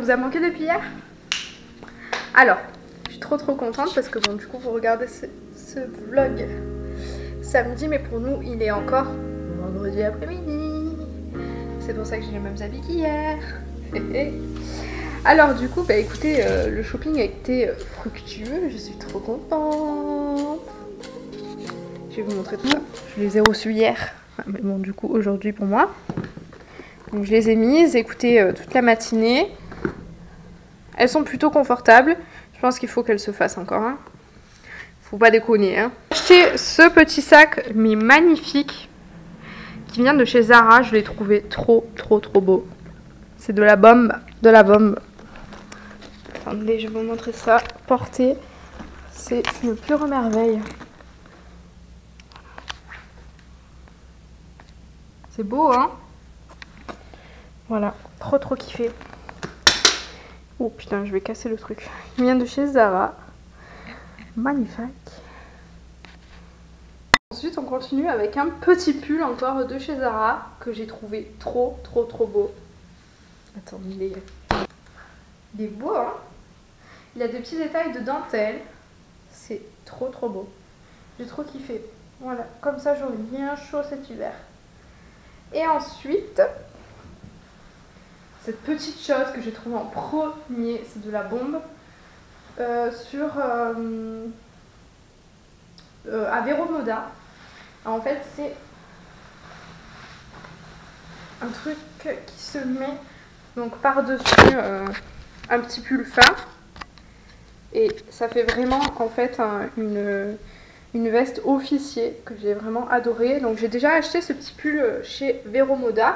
vous a manqué depuis hier? Alors, je suis trop contente parce que bon, du coup, vous regardez ce vlog samedi, mais pour nous, il est encore vendredi après-midi. C'est pour ça que j'ai les mêmes habits qu'hier. Alors du coup, bah écoutez, le shopping a été fructueux, je suis trop contente. Je vais vous montrer tout ça. Je les ai reçus hier, mais bon du coup aujourd'hui pour moi. Donc je les ai mises, écoutez, toute la matinée. Elles sont plutôt confortables. Je pense qu'il faut qu'elles se fassent encore. Hein. Faut pas déconner. Hein. J'ai acheté ce petit sac, mais magnifique, qui vient de chez Zara. Je l'ai trouvé trop beau. C'est de la bombe, Attendez, je vais vous montrer ça. Porter, c'est une pure merveille. C'est beau, hein? Voilà, trop kiffé. Oh putain, je vais casser le truc. Il vient de chez Zara. Magnifique. Ensuite, on continue avec un petit pull encore de chez Zara que j'ai trouvé trop beau. Attends, il est beau, hein? Il a des petits détails de dentelle. C'est trop beau. J'ai trop kiffé. Voilà, comme ça j'aurai bien chaud cet hiver. Et ensuite, cette petite chose que j'ai trouvée en premier, c'est de la bombe. À Vero Moda. En fait, c'est un truc qui se met donc par-dessus un petit pull fin. Et ça fait vraiment en fait une veste officier que j'ai vraiment adorée. Donc j'ai déjà acheté ce petit pull chez Vero Moda.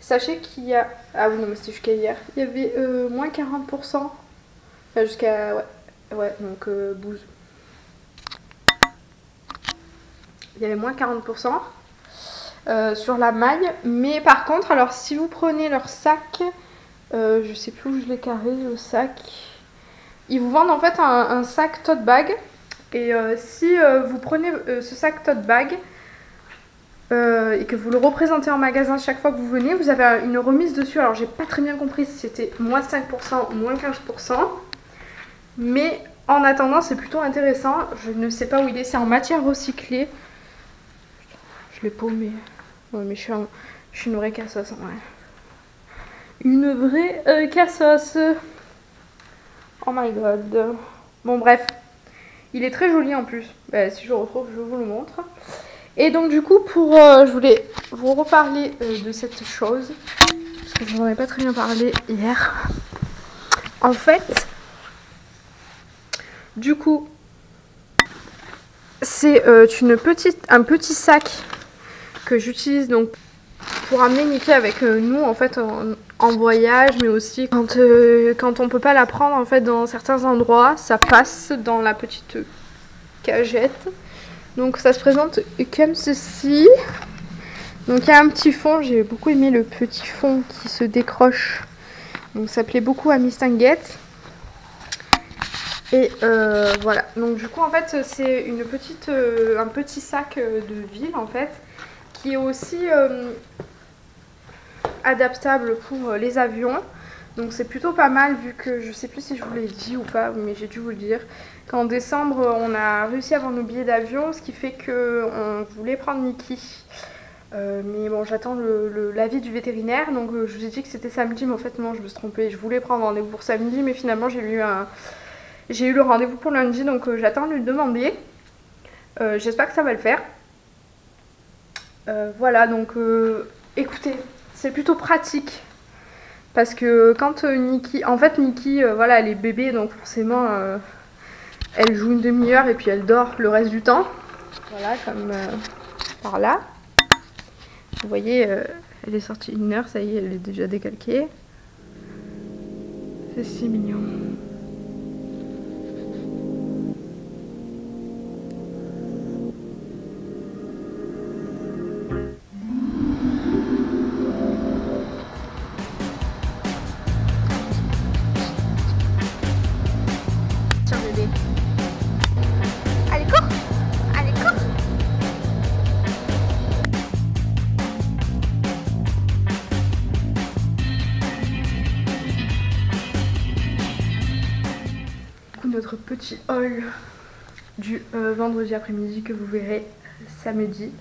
Sachez qu'il y a... Ah oui non mais c'était jusqu'à hier. Il y avait moins 40%. Enfin jusqu'à... Ouais donc bouse. Il y avait moins 40% sur la maille. Mais par contre, alors si vous prenez leur sac... je sais plus où je l'ai carré le sac... Ils vous vendent en fait un sac tote bag. Et si vous prenez ce sac tote bag et que vous le représentez en magasin chaque fois que vous venez, vous avez une remise dessus. Alors j'ai pas très bien compris si c'était moins 5% ou moins 15%. Mais en attendant c'est plutôt intéressant. Je ne sais pas où il est, c'est en matière recyclée. Je l'ai paumé. Ouais mais je suis une vraie cassos. Ouais. Une vraie cassos. Oh my god. Bon bref, il est très joli en plus. Bah, si je le retrouve, je vous le montre. Et donc du coup, je voulais vous reparler de cette chose. Parce que je n'en ai pas très bien parlé hier. En fait, du coup, c'est un petit sac que j'utilise donc pour amener Nikki avec nous en fait en voyage, mais aussi quand on peut pas la prendre en fait dans certains endroits, ça passe dans la petite cagette. Donc ça se présente comme ceci. Donc il y a un petit fond, j'ai beaucoup aimé le petit fond qui se décroche. Donc ça plaît beaucoup à Miss Tinguette. Et voilà, donc du coup en fait c'est un petit sac de ville en fait, qui est aussi adaptable pour les avions. Donc c'est plutôt pas mal vu que je sais plus si je vous l'ai dit ou pas, mais j'ai dû vous le dire. Qu'en décembre on a réussi à avoir nos billets d'avion, ce qui fait qu'on voulait prendre Nikki. Mais bon j'attends l'avis du vétérinaire, donc je vous ai dit que c'était samedi, mais en fait non je me suis trompée. Je voulais prendre rendez-vous pour samedi, mais finalement j'ai eu le rendez-vous pour lundi, donc j'attends de lui demander. J'espère que ça va le faire. Voilà, donc écoutez, c'est plutôt pratique. Parce que quand Nikki... En fait, Nikki, voilà, elle est bébé, donc forcément, elle joue une demi-heure et puis elle dort le reste du temps. Voilà, comme par là. Vous voyez, elle est sortie 1 heure, ça y est, elle est déjà décalquée. C'est si mignon. notre petit haul du vendredi après-midi que vous verrez samedi.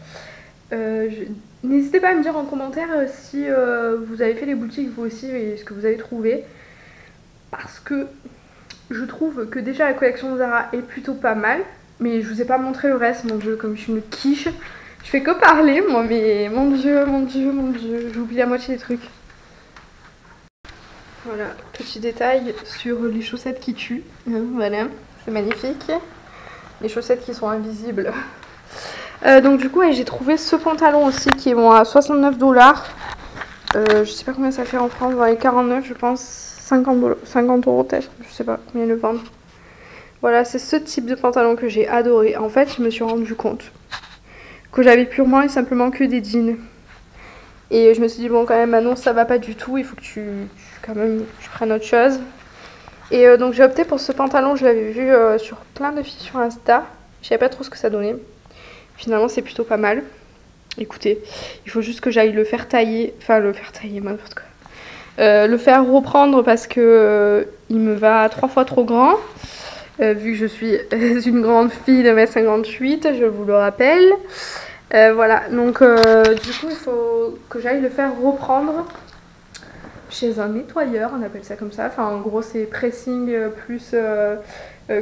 N'hésitez pas à me dire en commentaire si vous avez fait les boutiques vous aussi et ce que vous avez trouvé. Parce que je trouve que déjà la collection Zara est plutôt pas mal. Mais je vous ai pas montré le reste, mon dieu, comme je suis une quiche. Je fais que parler moi, mais mon dieu, j'oublie la moitié des trucs. Voilà, petit détail sur les chaussettes qui tuent. Voilà, c'est magnifique. Les chaussettes qui sont invisibles. Donc du coup, ouais, j'ai trouvé ce pantalon aussi qui est bon à 69 $. Je sais pas combien ça fait en France, dans les 49 je pense, 50 € peut-être, je sais pas combien le vendre. Voilà, c'est ce type de pantalon que j'ai adoré. En fait, je me suis rendu compte que j'avais purement et simplement que des jeans. Et je me suis dit, bon, quand même, Manon, ça va pas du tout. Il faut que tu prennes autre chose. Et donc, j'ai opté pour ce pantalon. Je l'avais vu sur plein de filles sur Insta. Je savais pas trop ce que ça donnait. Finalement, c'est plutôt pas mal. Écoutez, il faut juste que j'aille le faire tailler. Enfin, le faire tailler, n'importe quoi. Le faire reprendre parce que il me va 3 fois trop grand. Vu que je suis une grande fille de 1m58, je vous le rappelle. Voilà, donc du coup il faut que j'aille le faire reprendre chez un nettoyeur, on appelle ça comme ça. Enfin en gros c'est pressing plus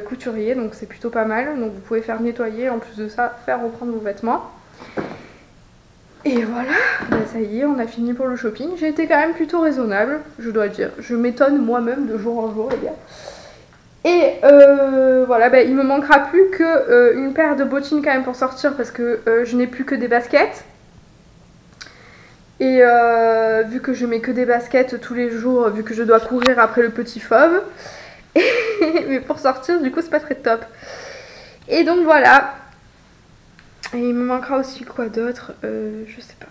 couturier, donc c'est plutôt pas mal. Donc vous pouvez faire nettoyer, en plus de ça faire reprendre vos vêtements. Et voilà, bah ça y est, on a fini pour le shopping. J'ai été quand même plutôt raisonnable, je dois dire. Je m'étonne moi-même de jour en jour les gars. Et voilà, bah, il me manquera plus que une paire de bottines quand même pour sortir parce que je n'ai plus que des baskets. Et vu que je mets que des baskets tous les jours, vu que je dois courir après le petit fauve. Mais pour sortir, du coup, c'est pas très top. Et donc voilà. Et il me manquera aussi quoi d'autre, je sais pas.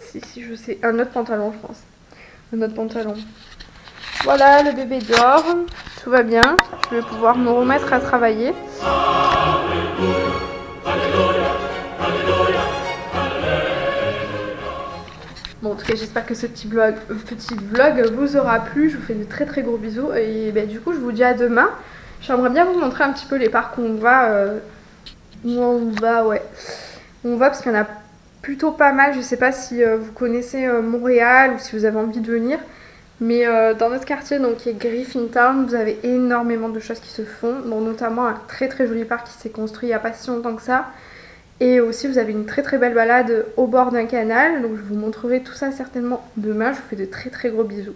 Si, je sais. Un autre pantalon, je pense. Un autre pantalon. Voilà, le bébé dort, tout va bien, je vais pouvoir me remettre à travailler. Bon, en tout cas, j'espère que ce petit vlog vous aura plu. Je vous fais de très très gros bisous et bah, du coup, je vous dis à demain. J'aimerais bien vous montrer un petit peu les parcs où on va. Où on va, ouais. Où on va parce qu'il y en a plutôt pas mal. Je sais pas si vous connaissez Montréal ou si vous avez envie de venir. Mais dans notre quartier, donc qui est Griffintown, vous avez énormément de choses qui se font. Bon, notamment un très très joli parc qui s'est construit il n'y a pas si longtemps que ça. Et aussi vous avez une très très belle balade au bord d'un canal. Donc je vous montrerai tout ça certainement demain. Je vous fais de très très gros bisous.